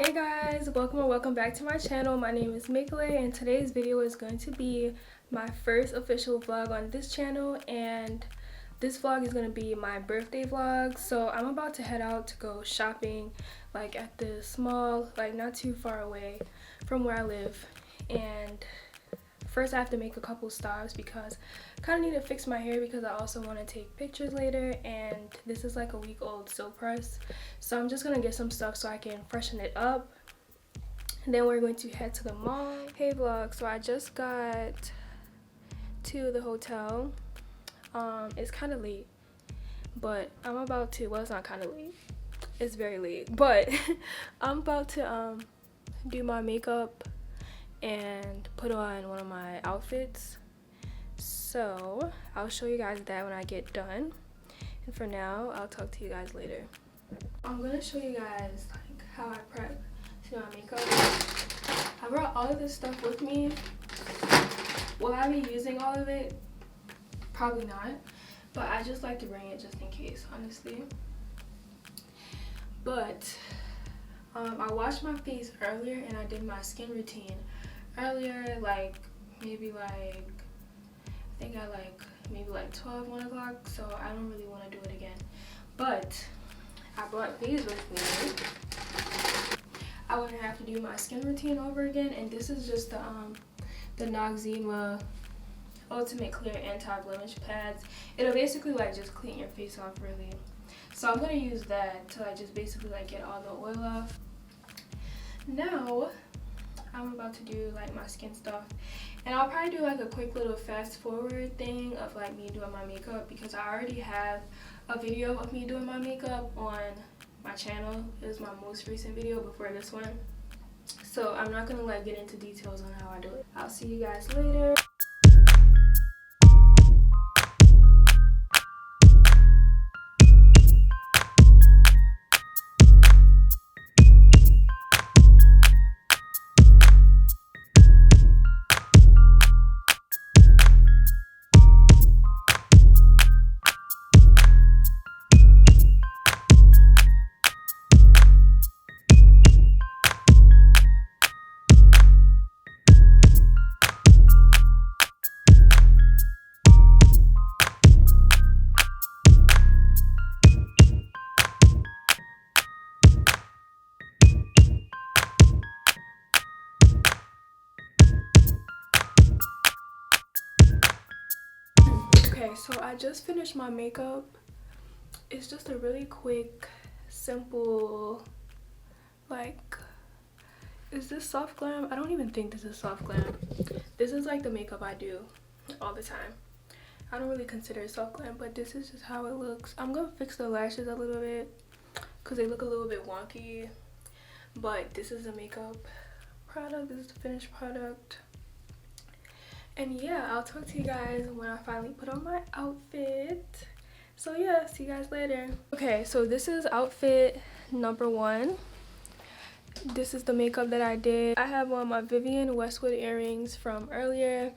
Hey guys, welcome or welcome back to my channel. My name is Mikale and today's video is going to be my first official vlog on this channel, and this vlog is going to be my birthday vlog. So I'm about to head out to go shopping like at this mall, like not too far away from where I live. And first I have to make a couple stops because I kind of need to fix my hair because I also want to take pictures later, and this is like a week old silk press. So I'm just going to get some stuff so I can freshen it up. And then we're going to head to the mall. Hey vlog, so I just got to the hotel. It's kind of late, but I'm about to, well, it's not kind of late. It's very late, but I'm about to do my makeup and put on one of my outfits. So I'll show you guys that when I get done. And for now, I'll talk to you guys later. I'm gonna show you guys like how I prep to my makeup. I brought all of this stuff with me. Will I be using all of it? Probably not, but I just like to bring it just in case, honestly. But I washed my face earlier and I did my skin routine earlier, like maybe like I think at maybe 1 o'clock, so I don't really want to do it again. But I brought these with me. I wouldn't have to do my skin routine over again, and this is just the Noxzema Ultimate Clear Anti-Blemish Pads. It'll basically like just clean your face off, really. So I'm gonna use that to like just basically like get all the oil off. Now I'm about to do like my skin stuff, and I'll probably do like a quick little fast forward thing of like me doing my makeup because I already have a video of me doing my makeup on my channel. It was my most recent video before this one, so I'm not gonna like get into details on how I do it. I'll see you guys later. Okay, so I just finished my makeup. It's just a really quick, simple, like, is this soft glam? I don't even think this is soft glam. This is like the makeup I do all the time. I don't really consider it soft glam, but this is just how it looks. I'm gonna fix the lashes a little bit because they look a little bit wonky, but this is the makeup product. This is the finished product. And yeah, I'll talk to you guys when I finally put on my outfit. So yeah, see you guys later. Okay, so this is outfit number 1. This is the makeup that I did. I have on my Vivienne Westwood earrings from earlier.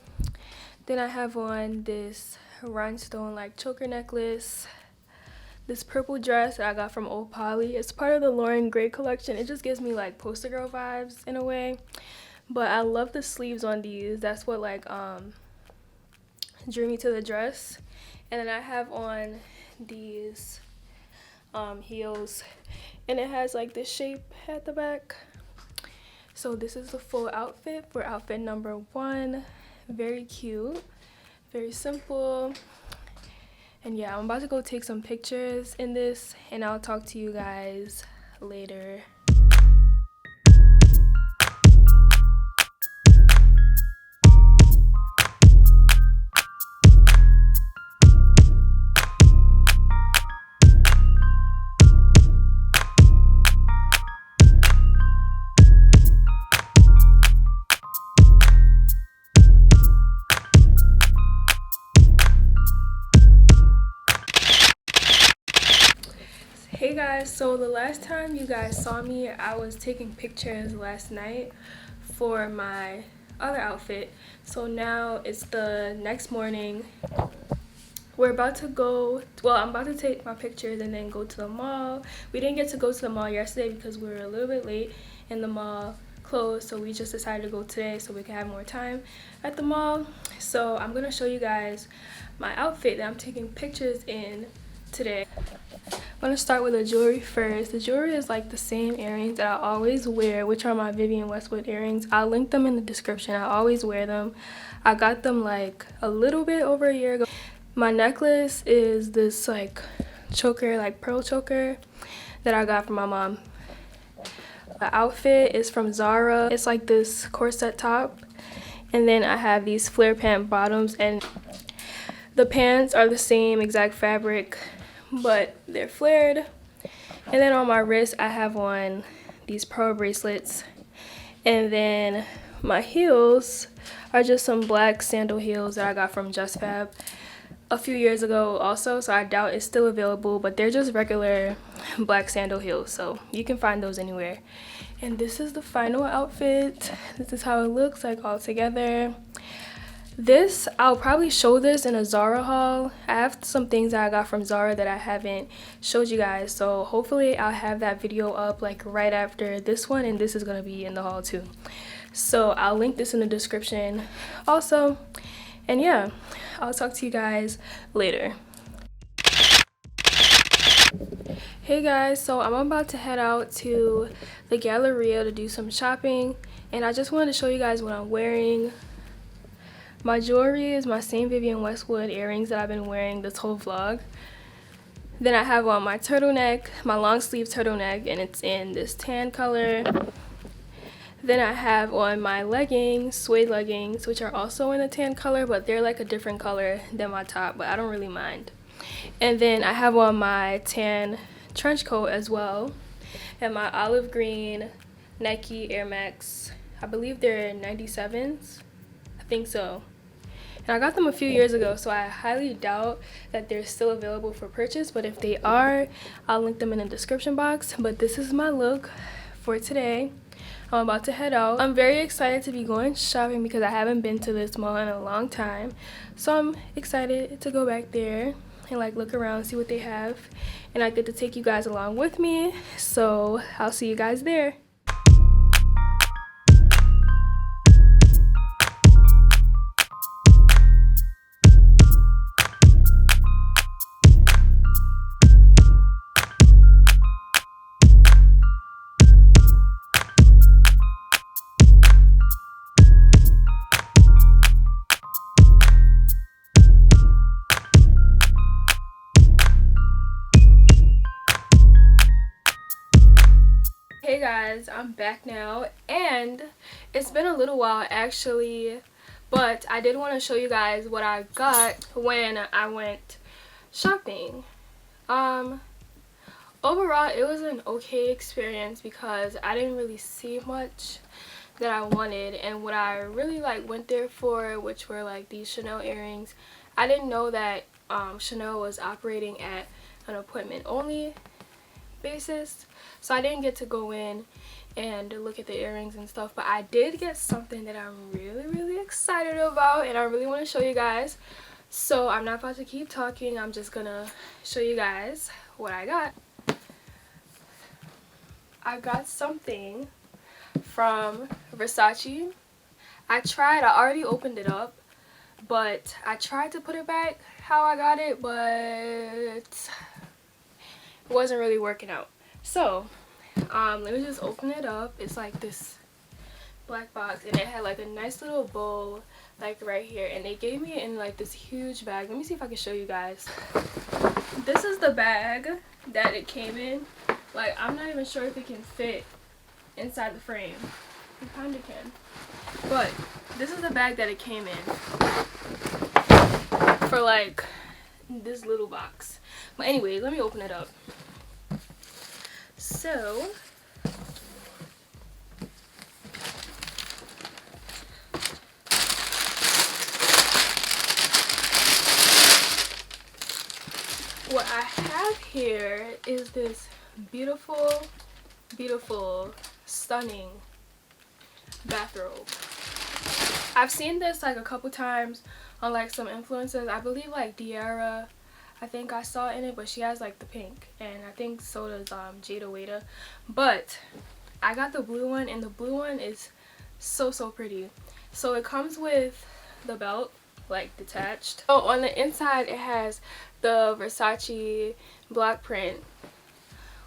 Then I have on this rhinestone like choker necklace. This purple dress that I got from Old Polly. It's part of the Lauren Gray collection. It just gives me like poster girl vibes in a way. But I love the sleeves on these. That's what like drew me to the dress. And then I have on these heels, and it has like this shape at the back. So this is the full outfit for outfit number 1. Very cute, very simple. And yeah, I'm about to go take some pictures in this, and I'll talk to you guys later. Hey guys, so the last time you guys saw me, I was taking pictures last night for my other outfit. So now it's the next morning. We're about to go, well, I'm about to take my pictures and then go to the mall. We didn't get to go to the mall yesterday because we were a little bit late, and the mall closed, so we just decided to go today so we can have more time at the mall. So I'm gonna show you guys my outfit that I'm taking pictures in today. I'm gonna start with the jewelry first. The jewelry is like the same earrings that I always wear, which are my Vivienne Westwood earrings. I'll link them in the description. I always wear them. I got them like a little bit over a year ago. My necklace is this like choker, like pearl choker that I got from my mom. The outfit is from Zara. It's like this corset top, and then I have these flare pant bottoms, and the pants are the same exact fabric, but they're flared. And then on my wrist I have on these pearl bracelets, and then my heels are just some black sandal heels that I got from Just Fab a few years ago also, so I doubt it's still available, but they're just regular black sandal heels, so you can find those anywhere. And this is the final outfit. This is how it looks like all together. This, I'll probably show this in a Zara haul. I have some things that I got from Zara that I haven't showed you guys, so hopefully I'll have that video up like right after this one, and this is gonna be in the haul too. So I'll link this in the description also. And yeah, I'll talk to you guys later. Hey guys, so I'm about to head out to the Galleria to do some shopping, and I just wanted to show you guys what I'm wearing. My jewelry is my same Vivienne Westwood earrings that I've been wearing this whole vlog. Then I have on my turtleneck, my long sleeve turtleneck, and it's in this tan color. Then I have on my leggings, suede leggings, which are also in a tan color, but they're like a different color than my top, but I don't really mind. And then I have on my tan trench coat as well, and my olive green Nike Air Max. I believe they're 97s. I think so. And I got them a few years ago, so I highly doubt that they're still available for purchase, but if they are, I'll link them in the description box. But this is my look for today. I'm about to head out. I'm very excited to be going shopping because I haven't been to this mall in a long time. So I'm excited to go back there and like look around, see what they have. And I get to take you guys along with me. So I'll see you guys there. Hey guys, I'm back now, and it's been a little while actually, but I did want to show you guys what I got when I went shopping. Overall it was an okay experience because I didn't really see much that I wanted, and what I really like went there for, which were like these Chanel earrings. I didn't know that Chanel was operating at an appointment only basis, so I didn't get to go in and look at the earrings and stuff, but I did get something that I'm really excited about, and I really want to show you guys. So I'm not about to keep talking, I'm just gonna show you guys what I got. I got something from Versace. I already opened it up, but I tried to put it back how I got it, but it wasn't really working out. So let me just open it up. It's like this black box, and it had like a nice little bowl like right here, and they gave me it in like this huge bag. Let me see if I can show you guys. This is the bag that it came in. Like, I'm not even sure if it can fit inside the frame. It kind of can, but this is the bag that it came in for, like this little box. But anyway, let me open it up. So what I have here is this beautiful, stunning bathrobe. I've seen this like a couple times on like some influencers. I believe like Diara, I think I saw in it, but she has like the pink, and I think so does Jada Waiter. But I got the blue one, and the blue one is so pretty. So it comes with the belt, like detached. So on the inside it has the Versace black print.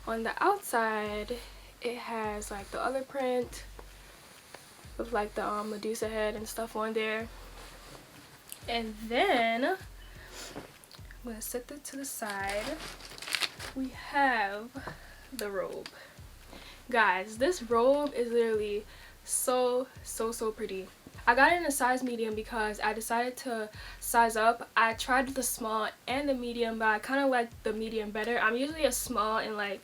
On the outside it has like the other print with like the Medusa head and stuff on there. And then I'm gonna set that to the side. We have the robe. Guys, this robe is literally so pretty. I got it in a size medium because I decided to size up. I tried the small and the medium, but I kind of like the medium better. I'm usually a small in like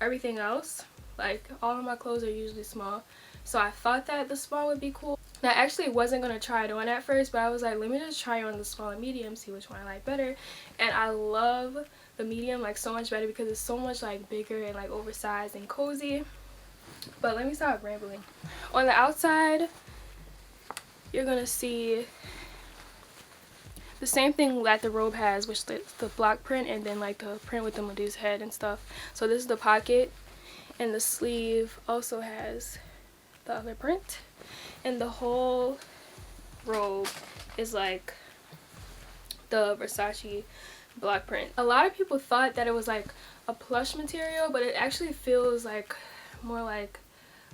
everything else. Like all of my clothes are usually small. So I thought that the small would be cool. And I actually wasn't going to try it on at first, but I was like, let me just try on the small and medium, see which one I like better. And I love the medium like so much better because it's so much like bigger and like oversized and cozy. But let me stop rambling. On the outside, you're gonna see the same thing that the robe has, which is the black print and then like the print with the Medusa head and stuff. So this is the pocket, and the sleeve also has the other print, and the whole robe is like the Versace black print. A lot of people thought that it was like a plush material, but it actually feels like more like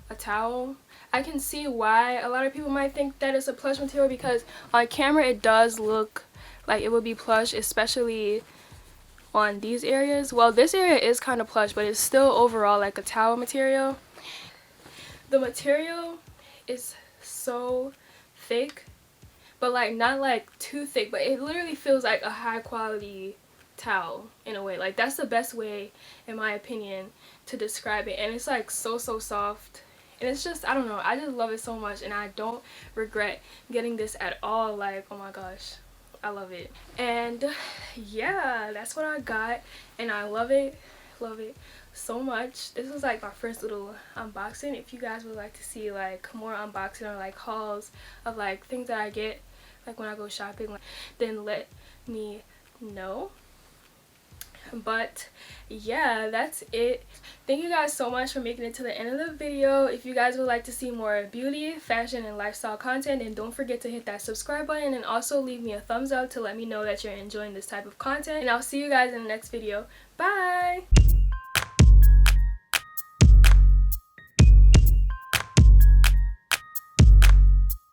a towel. I can see why a lot of people might think that it's a plush material, because on camera it does look like it would be plush, especially on these areas. Well, this area is kind of plush, but it's still overall like a towel material. The material is so thick, but like not like too thick, but it literally feels like a high quality towel in a way. Like that's the best way in my opinion to describe it. And it's like so soft, and it's just, I don't know, I just love it so much, and I don't regret getting this at all. Like, oh my gosh, I love it. And yeah, that's what I got, and I love it so much. This was like my first little unboxing. If you guys would like to see like more unboxing or like hauls of like things that I get like when I go shopping, then let me know. But yeah, that's it. Thank you guys so much for making it to the end of the video. If you guys would like to see more beauty, fashion, and lifestyle content, then don't forget to hit that subscribe button, and also leave me a thumbs up to let me know that you're enjoying this type of content. And I'll see you guys in the next video. Bye!